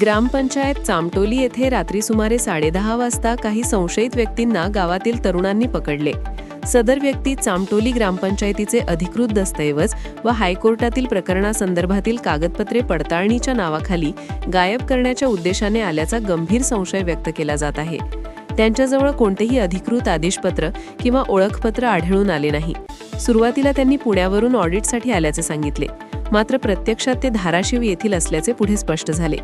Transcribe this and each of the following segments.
ग्रामपंचायत चामटोली येथे रात्री सुमारे 10:30 वाजता काही संशयित व्यक्तींना गावातील तरुणांनी पकडले. सदर व्यक्ती चामटोली ग्रामपंचायतीचे अधिकृत दस्तऐवज व हायकोर्टातील प्रकरणासंदर्भातील कागदपत्रे पडताळणीच्या नावाखाली गायब करण्याच्या उद्देशाने आल्याचा गंभीर संशय व्यक्त केला जात आहे. त्यांच्याजवळ कोणतेही अधिकृत आदेशपत्र किंवा ओळखपत्र आढळून आले नाही. सुरुवातीला त्यांनी पुण्यावरून ऑडिटसाठी आल्याचे सांगितले, मात्र प्रत्यक्षात ते धाराशिव येथील असल्याचे पुढे स्पष्ट झाले.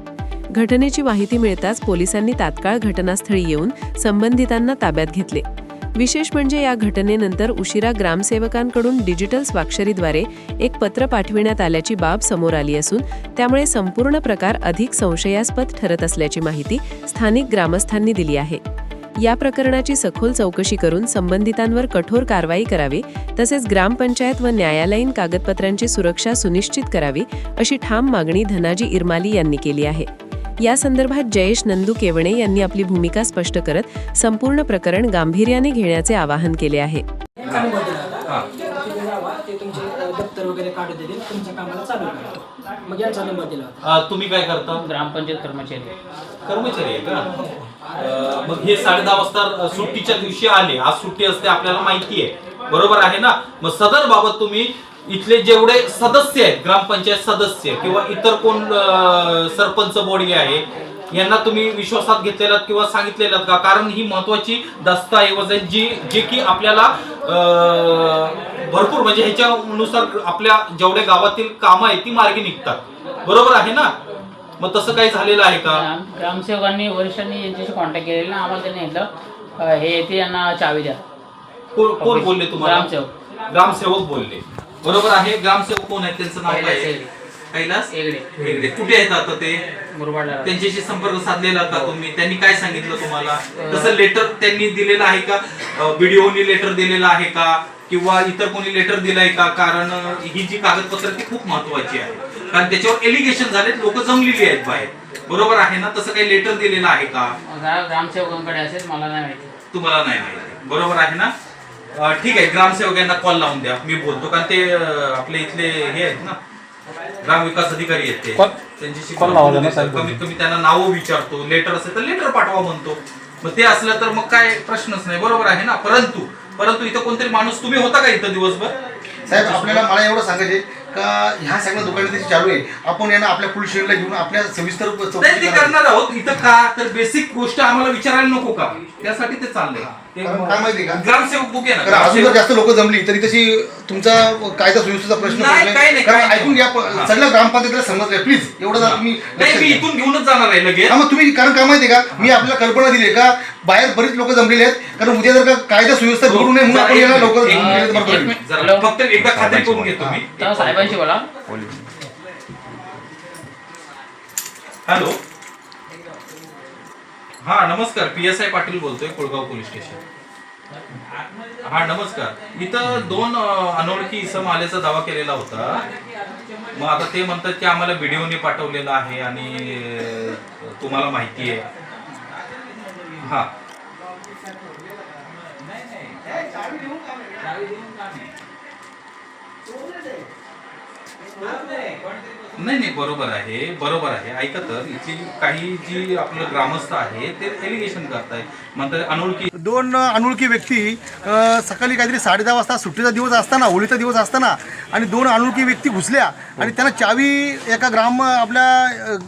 घटनेची माहिती मिळताच पोलिसांनी तात्काळ घटनास्थळी येऊन संबंधितांना ताब्यात घेतले. विशेष म्हणजे या घटनेनंतर उशिरा ग्रामसेवकांकडून डिजिटल स्वाक्षरीद्वारे एक पत्र पाठविण्यात आल्याची बाब समोर आली असून त्यामुळे संपूर्ण प्रकार अधिक संशयास्पद ठरत असल्याची माहिती स्थानिक ग्रामस्थांनी दिली आहे. या प्रकरणाची सखोल चौकशी करून संबंधितांवर कठोर कारवाई करावी, तसेच ग्रामपंचायत व न्यायालयीन कागदपत्रांची सुरक्षा सुनिश्चित करावी अशी ठाम मागणी धनाजी इरमाली यांनी केली आहे. या संदर्भात जयेश नंदू केवणे यांनी आपली भूमिका स्पष्ट करत संपूर्ण प्रकरण गांभीर्याने घेण्याचे आवाहन केले आहे. तुम्ही काय करता? ग्रामपंचायत कर्मचारी आहे का? मग हे 10:30 वाजता सुट्टीच्या दिवशी आले. आज सुट्टी असते आपल्याला माहिती आहे, बरोबर आहे ना? मग सदर बाबत तुम्ही इथले जेवढे सदस्य आहेत, ग्रामपंचायत सदस्य किंवा इतर कोण सरपंच बॉडी आहे, यांना तुम्ही विश्वासात घेतलेला किंवा सांगितलेला का? कारण ही महत्वाची दस्तऐवज आहे जे की आपल्याला भरपूर म्हणजे ह्याच्यानुसार आपल्या जेवढ्या गावातील कामं आहेत ती मार्गी निघतात, बरोबर आहे ना? मग तसं काही झालेलं आहे का? ग्रामसेवकांनी वरिष्ठांनी यांच्याशी कॉन्टॅक्ट केलेला ना, आम्हाला त्यांनी म्हटलं हे येते यांना चावी द्या. कोण बोलले तुम्हाला? ग्रामसेवक बोलले, बरोबर आहे. ग्रामसेवक कोण आहेत? त्यांचं नाव काय आहे? कैलास हेगडे. कुठे आहेत आता ते? मुरबाडला. त्यांच्याशी संपर्क साधलेला का तुम्ही? त्यांनी काय सांगितलं तुम्हाला? तसं लेटर त्यांनी दिलेलं आहे का? बीडीओनी लेटर दिलेलं आहे का किंवा इतर कोणी लेटर दिलंय का? कारण ही जी कागदपत्र ती खूप महत्वाची आहे, कारण त्याच्यावर एलिगेशन झालेत, लोक जमलेली आहेत बाहेर, बरोबर आहे ना? तसं काही लेटर दिलेलं आहे का? ग्रामसेवकांकडे असेल, मला नाही माहिती. तुम्हाला नाही माहिती, बरोबर आहे ना? ठीक आहे, ग्रामसेवकांना कॉल लावून द्या, मी बोलतो. कारण ते आपले इथले हे आहेत ना, ग्रामविकास अधिकारी आहेत, ते त्यांच्याशी कमीत कमी त्यांना नावं विचारतो. लेटर असेल तर लेटर पाठवा म्हणतो. मग ते असलं तर मग काय प्रश्नच नाही, बरोबर आहे ना? परंतु इथं कोणतरी माणूस, तुम्ही होता का इथं दिवसभर? साहेब, आपल्याला मला एवढं सांगायचे का ह्या सगळ्या दुकाने त्याची चालू आहे, आपण यांना आपल्या पोलीस स्टेशनला घेऊन आपल्या सविस्तर चौकशी करणार आहोत. इथं का तर बेसिक गोष्ट आम्हाला विचारायला नको का? त्यासाठी ते चाललंय. काय माहिती का, ग्रामसेवक बुक आहे कारण ना, अजून जर जास्त लोक जमली तरी तशी तुमचा कायदा सुव्यवस्थेचा प्रश्न नाही, कारण ऐकून घ्या, सगळ्या ग्रामपंचायतीला समजलंय, प्लीज एवढं जर तुम्ही नाही, मी इथून घेऊनच जाणार आहे लगेच. मग तुम्ही, कारण काय माहिती का, मी आपल्याला कल्पना दिली का बाहेर बरीच लोक जमलेले आहेत, कारण उद्या जर का कायदा सुव्यवस्था बिघडू नये म्हणून आपण याला लवकर फक्त एकदा खात्री करून घेतो मी. साहेबांशी बोला. हॅलो, हा नमस्कार, PSI पाटील बोलतोय, कोळगाव पोलीस स्टेशन. हा नमस्कार. इथं 2 अनोळखी इसम आल्याचा दावा केलेला होता. मग आता ते म्हणतात की आम्हाला व्हिडिओने पाठवलेला आहे आणि तुम्हाला माहिती आहे. हा नाही, बरोबर आहे. ऐका, तर इथली काही जी आपलं ग्रामस्थ आहे ते एलिगेशन करताय, म्हणतात अनोळखी 2 अनोळखी व्यक्ती सकाळी काहीतरी 10:30 वाजता सुट्टीचा दिवस असताना, होळीचा दिवस असताना, आणि 2 अनोळखी व्यक्ती घुसल्या आणि त्यांना चावी एका आपल्या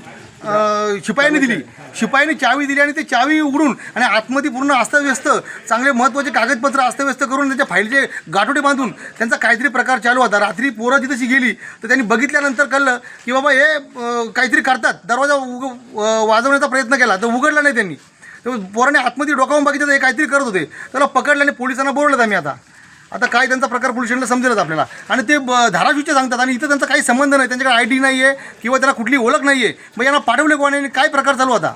शिपायांनी दिली. शिपायांनी चावी दिली आणि ते चावी उघडून आणि आतमध्ये पूर्ण अस्तव्यस्त चांगले महत्त्वाचे कागदपत्र अस्तव्यस्त करून त्यांच्या फाईलचे गाठोडे बांधून त्यांचा काहीतरी प्रकार चालू होता. रात्री पोरं तिथेशी गेली तर त्यांनी बघितल्यानंतर कळलं की बाबा हे काहीतरी करतात. दरवाजा वाजवण्याचा प्रयत्न केला तर उघडला नाही त्यांनी. तर पोराने आतमध्ये डोकावून बघितलं तर हे काहीतरी करत होते. त्याला पकडलं आणि पोलिसांना बोललं आम्ही. आता काय त्यांचा प्रकार पोलीस स्टेशनला समजेलच आपल्याला. आणि ते धाराशिवचे सांगतात आणि इथं त्यांचा काही संबंध नाही, त्यांच्याकडे ID नाही आहे किंवा त्यांना कुठली ओळख नाही आहे. मग यांना पाठवले कोणी, काय प्रकार चालू होता?